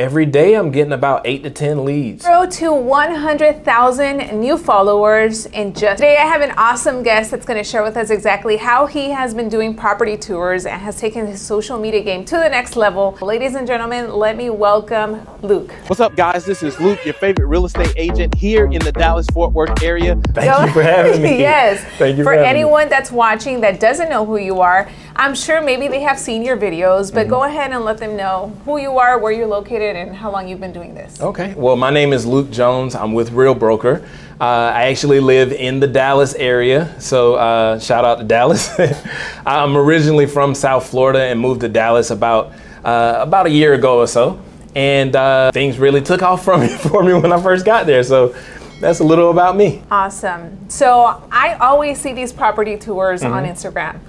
Every day I'm getting about 8 to 10 leads. 0 to 100,000 new followers in just today. I have an awesome guest that's going to share with us exactly how he has been doing property tours and has taken his social media game to the next level. Ladies and gentlemen, let me welcome Luke. What's up, guys? This is Luke, your favorite real estate agent here in the Dallas-Fort Worth area. Thank you for having me. Yes. Thank you for anyone that's watching that doesn't know who you are, I'm sure maybe they have seen your videos, but go ahead and let them know who you are, where you're located, and how long you've been doing this. Okay. Well, my name is Luke Jones. I'm with Real Broker. I actually live in the Dallas area, so shout out to Dallas. I'm originally from South Florida and moved to Dallas about a year ago or so, and things really took off for me when I first got there. So that's a little about me. Awesome. So I always see these property tours on Instagram.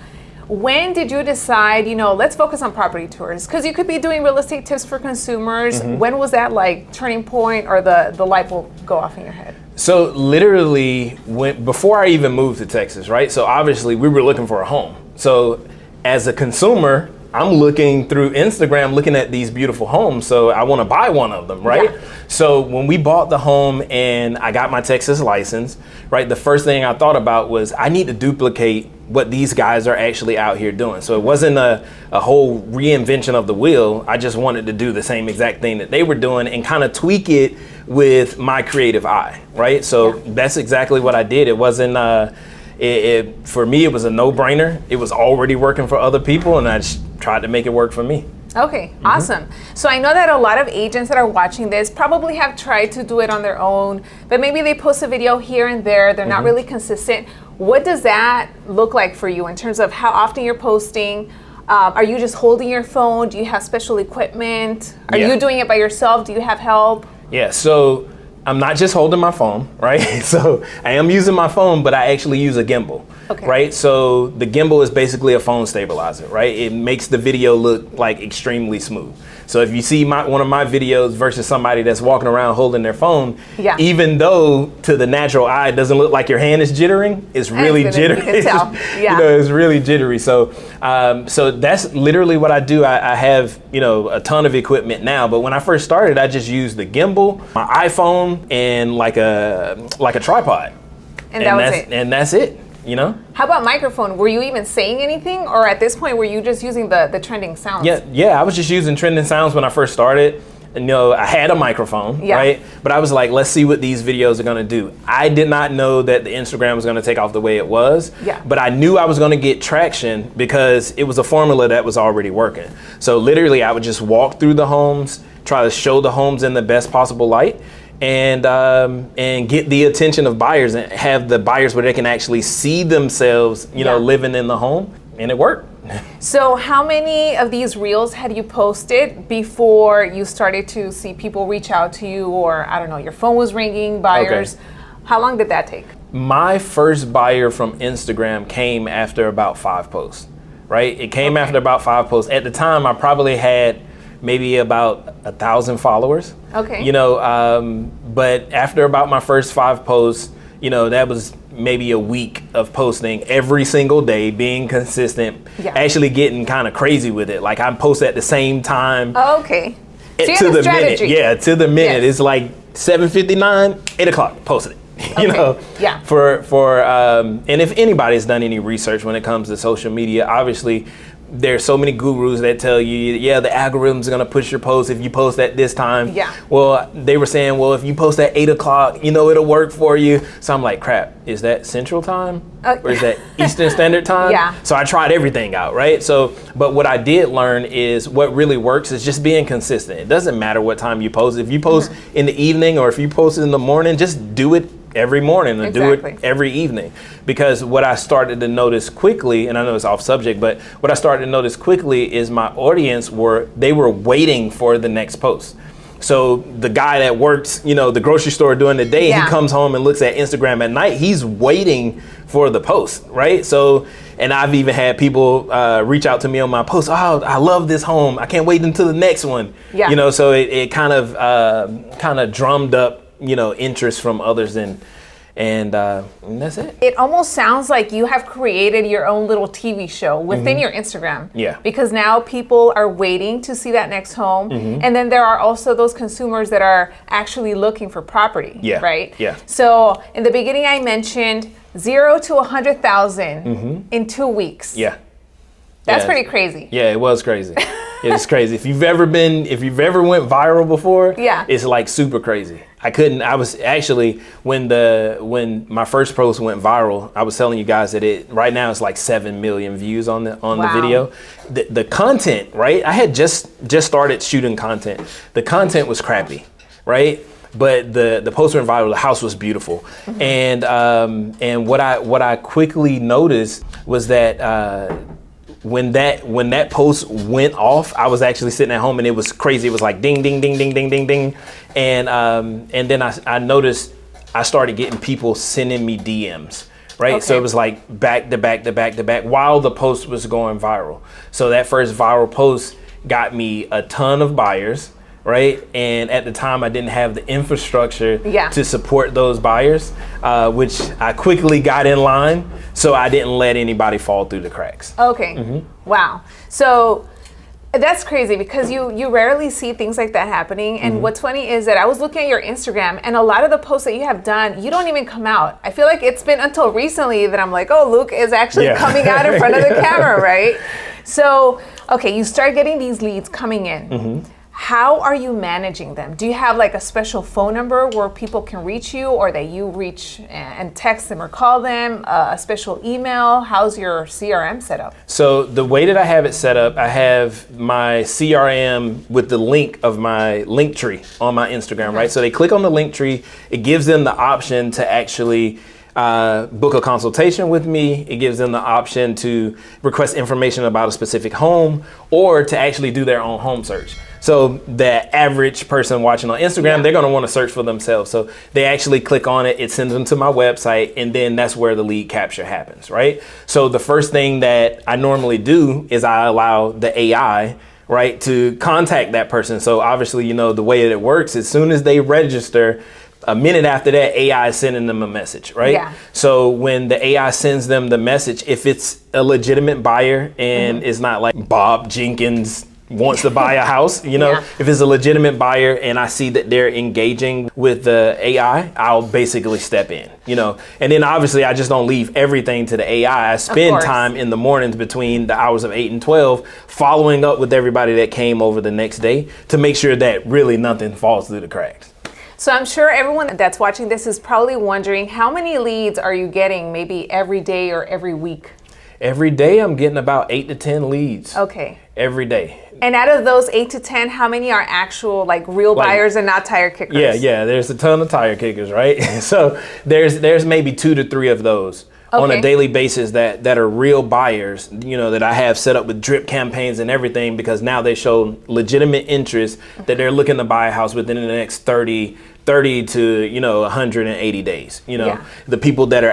When did you decide, let's focus on property tours? Because you could be doing real estate tips for consumers. When was that turning point, or the light bulb go off in your head? So literally, before I even moved to Texas, right? So obviously we were looking for a home. So as a consumer, I'm looking through Instagram, looking at these beautiful homes. So I want to buy one of them, right? Yeah. So when we bought the home and I got my Texas license, right? The first thing I thought about was I need to duplicate what these guys are actually out here doing. So it wasn't a whole reinvention of the wheel. I just wanted to do the same exact thing that they were doing and kind of tweak it with my creative eye, right? So that's exactly what I did. It wasn't, for me, it was a no-brainer. It was already working for other people, and I just tried to make it work for me. Okay, awesome. So I know that a lot of agents that are watching this probably have tried to do it on their own, but maybe they post a video here and there. They're not really consistent. What does that look like for you in terms of how often you're posting? Are you just holding your phone? Do you have special equipment? Are you doing it by yourself? Do you have help? Yeah, so I'm not just holding my phone, right? So I am using my phone, but I actually use a gimbal, right? So the gimbal is basically a phone stabilizer, right? It makes the video look like extremely smooth. So if you see one of my videos versus somebody that's walking around holding their phone, even though to the natural eye it doesn't look like your hand is jittering, it's really jittery. You can tell. It's really jittery. So so that's literally what I do. I have a ton of equipment now, but when I first started, I just used the gimbal, my iPhone, and like a tripod. And that was it. And that's it. How about microphone? Were you even saying anything, or at this point were you just using the trending sounds? Yeah, I was just using trending sounds when I first started. And, I had a microphone, right? But I was like, let's see what these videos are gonna do. I did not know that the Instagram was gonna take off the way it was, but I knew I was gonna get traction because it was a formula that was already working. So literally I would just walk through the homes, try to show the homes in the best possible light, and get the attention of buyers and have the buyers where they can actually see themselves, living in the home, and it worked. So how many of these reels had you posted before you started to see people reach out to you, or I don't know, your phone was ringing, buyers? How long did that take? My first buyer from Instagram came after about 5 posts, right? It came after about 5 posts. At the time, I probably had maybe about 1,000 followers. But after about my first 5 posts, that was maybe a week of posting every single day, being consistent, actually getting kind of crazy with it. Like I post at the same time. Oh, okay. So you to have a the strategy. minute. Yeah, to the minute. It's like 7:59, 8 o'clock, posted it. For and if anybody's done any research when it comes to social media, obviously there's so many gurus that tell you, the algorithm's gonna push your post if you post at this time. Well, they were saying, well, if you post at 8 o'clock, it'll work for you. So I'm like, crap, is that Central Time? Or is that Eastern Standard Time? So I tried everything out, right? So, but what I did learn is what really works is just being consistent. It doesn't matter what time you post. If you post in the evening or if you post in the morning, just do it every morning and do it every evening. Because what I started to notice quickly, and I know it's off subject, but what I started to notice quickly is my audience were waiting for the next post. So the guy that works, the grocery store during the day, he comes home and looks at Instagram at night, he's waiting for the post, right? So, and I've even had people reach out to me on my post, oh, I love this home, I can't wait until the next one. So it kind of drummed up interest from others, and And that's it. It almost sounds like you have created your own little TV show within your Instagram. Yeah. Because now people are waiting to see that next home. And then there are also those consumers that are actually looking for property. Yeah. Right? Yeah. So in the beginning, I mentioned 0 to 100,000 in 2 weeks. Yeah. That's pretty crazy. Yeah, it was crazy. It was crazy. If you've ever went viral before, it's like super crazy. I was actually, when my first post went viral, I was telling you guys that right now it's like 7 million views on the video. The content, right? I had just started shooting content. The content was crappy, right? But the post went viral. The house was beautiful, and what I quickly noticed was that when that post went off, I was actually sitting at home and it was crazy. It was like ding, ding, ding, ding, ding, ding, ding, and then I noticed I started getting people sending me DMs. Right, so it was like back to back to back to back while the post was going viral. So that first viral post got me a ton of buyers. Right, and at the time I didn't have the infrastructure to support those buyers, which I quickly got in line, so I didn't let anybody fall through the cracks. Okay, wow. So that's crazy because you rarely see things like that happening. And what's funny is that I was looking at your Instagram, and a lot of the posts that you have done, you don't even come out. I feel like it's been until recently that I'm like, oh, Luke is actually coming out in front of the camera, right? So, okay, you start getting these leads coming in. How are you managing them? Do you have like a special phone number where people can reach you, or that you reach and text them or call them, a special email? How's your CRM set up? So the way that I have it set up, I have my CRM with the link of my link tree on my Instagram, right? So they click on the link tree, it gives them the option to actually book a consultation with me. It gives them the option to request information about a specific home or to actually do their own home search. So the average person watching on Instagram, they're going to want to search for themselves. So they actually click on it, it sends them to my website, and then that's where the lead capture happens, right? So the first thing that I normally do is I allow the AI, right, to contact that person. So obviously, you know, the way that it works, as soon as they register, a minute after that, AI is sending them a message, right? Yeah. So when the AI sends them the message, if it's a legitimate buyer and it's not like Bob Jenkins wants to buy a house, you know, if it's a legitimate buyer and I see that they're engaging with the AI, I'll basically step in, you know, and then obviously I just don't leave everything to the AI. I spend time in the mornings between the hours of 8 and 12 following up with everybody that came over the next day to make sure that really nothing falls through the cracks. So I'm sure everyone that's watching this is probably wondering, how many leads are you getting maybe every day or every week? Every day I'm getting about 8 to 10 leads. Okay. Every day. And out of those 8 to 10, how many are actual like real buyers and not tire kickers? Yeah, there's a ton of tire kickers, right? So there's maybe 2 to 3 of those on a daily basis that are real buyers, you know, that I have set up with drip campaigns and everything, because now they show legitimate interest that they're looking to buy a house within the next 30 to, you know, 180 days. You know, the people that are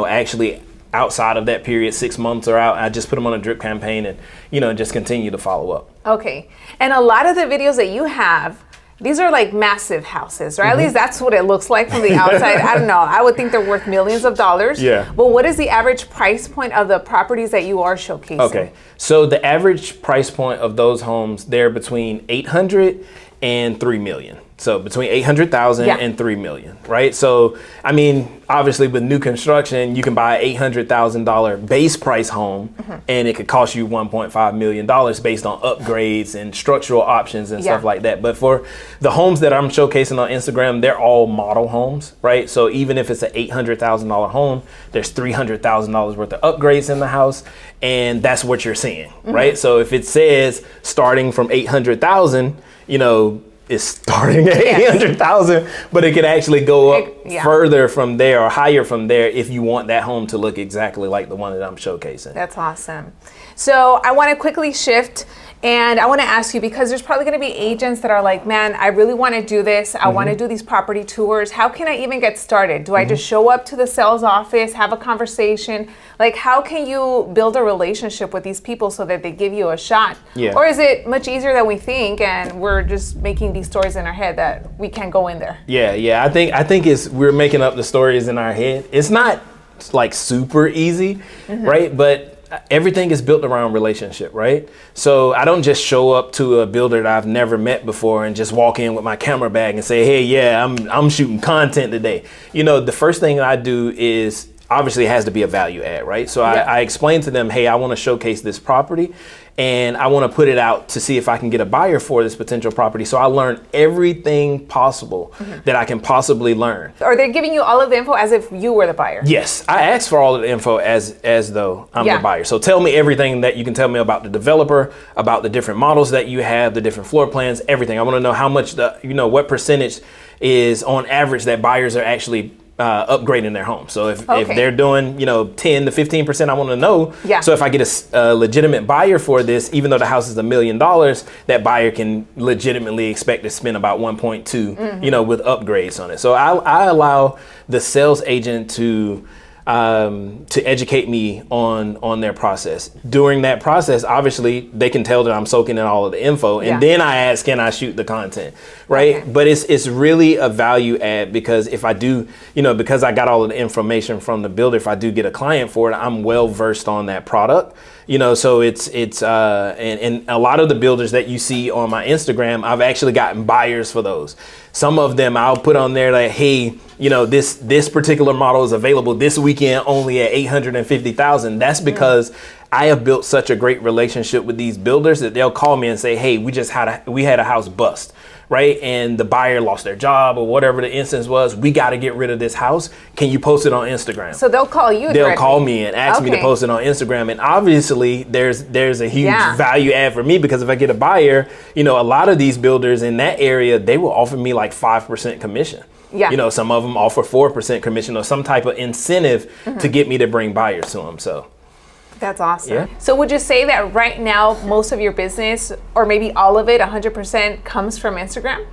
actually outside of that period, 6 months or out, I just put them on a drip campaign and, you know, just continue to follow up. Okay. And a lot of the videos that you have, these are like massive houses, right? At least that's what it looks like from the outside. I don't know. I would think they're worth millions of dollars. Yeah. But what is the average price point of the properties that you are showcasing? Okay. So the average price point of those homes, they're between 800 and 3 million. So between 800,000 and 3 million, right? So, I mean, obviously with new construction, you can buy an $800,000 base price home and it could cost you $1.5 million based on upgrades and structural options and stuff like that. But for the homes that I'm showcasing on Instagram, they're all model homes, right? So even if it's an $800,000 home, there's $300,000 worth of upgrades in the house, and that's what you're seeing, right? So if it says starting from 800,000, you know, is starting at 800,000, but it can actually go up further from there or higher from there if you want that home to look exactly like the one that I'm showcasing. That's awesome. So I want to quickly shift And I want to ask you, because there's probably going to be agents that are like, man, I really want to do this. I want to do these property tours. How can I even get started? Do I just show up to the sales office, have a conversation? Like, how can you build a relationship with these people so that they give you a shot? Yeah. Or is it much easier than we think, and we're just making these stories in our head that we can't go in there? Yeah. I think we're making up the stories in our head. It's not like super easy, right? But everything is built around relationship, right? So I don't just show up to a builder that I've never met before and just walk in with my camera bag and say, hey, yeah, I'm shooting content today. You know, the first thing I do is obviously it has to be a value add, right? So I explain to them, hey, I want to showcase this property and I want to put it out to see if I can get a buyer for this potential property. So I learn everything possible that I can possibly learn. Are they giving you all of the info as if you were the buyer? Yes, I ask for all of the info as though I'm the buyer. So tell me everything that you can tell me about the developer, about the different models that you have, the different floor plans, everything. I want to know how much what percentage is on average that buyers are actually upgrading their home. So if they're doing 10 to 15%, I want to know. So if I get a legitimate buyer for this, even though the house is $1 million, that buyer can legitimately expect to spend about 1.2 with upgrades on it. So I allow the sales agent to educate me on their process. During that process, obviously they can tell that I'm soaking in all of the info, and then I ask, can I shoot the content, right? Okay. But it's really a value add, because if I do, because I got all of the information from the builder, if I do get a client for it, I'm well versed on that product. So it's and a lot of the builders that you see on my Instagram, I've actually gotten buyers for those. Some of them I'll put on there like, hey, this particular model is available this weekend only at $850,000. That's because I have built such a great relationship with these builders that they'll call me and say, hey, we had a house bust, right? And the buyer lost their job or whatever the instance was. We got to get rid of this house. Can you post it on Instagram? So they'll call you. They'll call me and ask me to post it on Instagram. And obviously there's a huge value add for me, because if I get a buyer, a lot of these builders in that area, they will offer me like 5% commission. Yeah. Some of them offer 4% commission or some type of incentive to get me to bring buyers to them. So that's awesome. Yeah. So would you say that right now most of your business, or maybe all of it, 100%, comes from Instagram?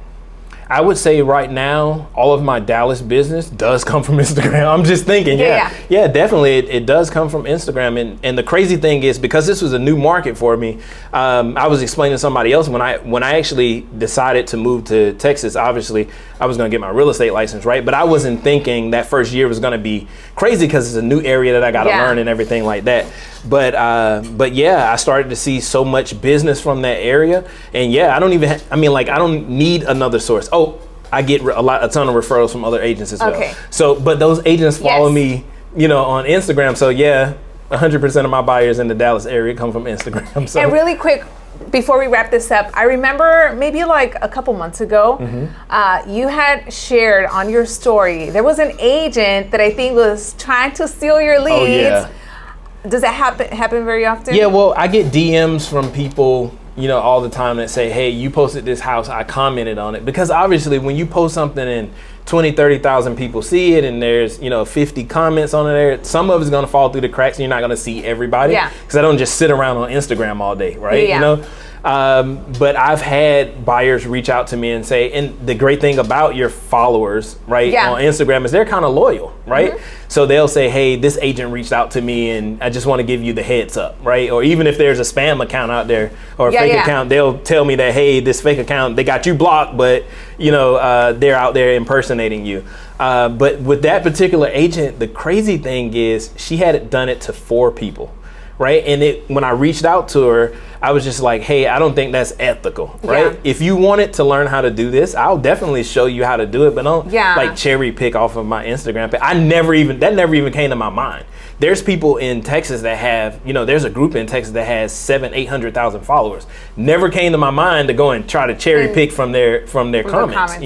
I would say right now, all of my Dallas business does come from Instagram. I'm just thinking, yeah, definitely, it does come from Instagram. And the crazy thing is, because this was a new market for me, I was explaining to somebody else when I actually decided to move to Texas. Obviously, I was going to get my real estate license, right? But I wasn't thinking that first year was going to be crazy, because it's a new area that I got to learn and everything like that. But yeah, I started to see so much business from that area, and I don't need another source. Oh, I get a ton of referrals from other agents as well. Okay. So, but those agents follow me, on Instagram. So 100% of my buyers in the Dallas area come from Instagram. So. And really quick, before we wrap this up, I remember maybe like a couple months ago, you had shared on your story, there was an agent that I think was trying to steal your leads. Oh, yeah. Does that happen very often? Yeah, well, I get DMs from people, all the time that say, hey, you posted this house, I commented on it. Because obviously when you post something and 20, 30,000 people see it and there's, 50 comments on it there, some of it's going to fall through the cracks and you're not going to see everybody. Yeah. Because I don't just sit around on Instagram all day, right? Yeah. But I've had buyers reach out to me and say, and the great thing about your followers, right, on Instagram is they're kind of loyal, right? So they'll say, hey, this agent reached out to me and I just want to give you the heads up, right? Or even if there's a spam account out there or a fake account, they'll tell me that, hey, this fake account, they got you blocked, but they're out there impersonating you. But with that particular agent, the crazy thing is she had done it to 4 people. Right. And when I reached out to her, I was just like, hey, I don't think that's ethical. Right. Yeah. If you wanted to learn how to do this, I'll definitely show you how to do it. But don't like cherry pick off of my Instagram page. That never even came to my mind. There's people in Texas that have, there's a group in Texas that has 800,000 followers. Never came to my mind to go and try to cherry pick from their comments.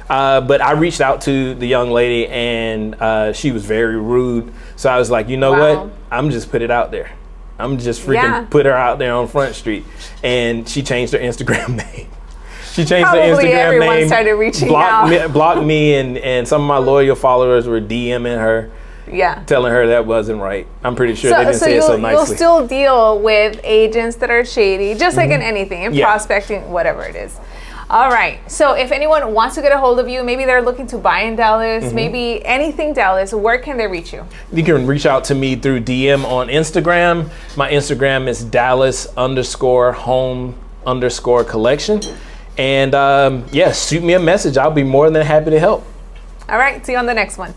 But I reached out to the young lady and she was very rude. So I was like, you know what? I'm just put it out there. I'm just freaking put her out there on Front Street. And she changed her Instagram name. She changed her Instagram everyone name. Started reaching out. Blocked me and some of my loyal followers were DMing her. Yeah. telling her that wasn't right. I'm pretty sure they didn't say it so nicely. You'll still deal with agents that are shady, just like in anything, in prospecting, whatever it is. All right. So if anyone wants to get a hold of you, maybe they're looking to buy in Dallas, maybe anything Dallas, where can they reach you? You can reach out to me through DM on Instagram. My Instagram is Dallas_home_collection. And shoot me a message. I'll be more than happy to help. All right. See you on the next one.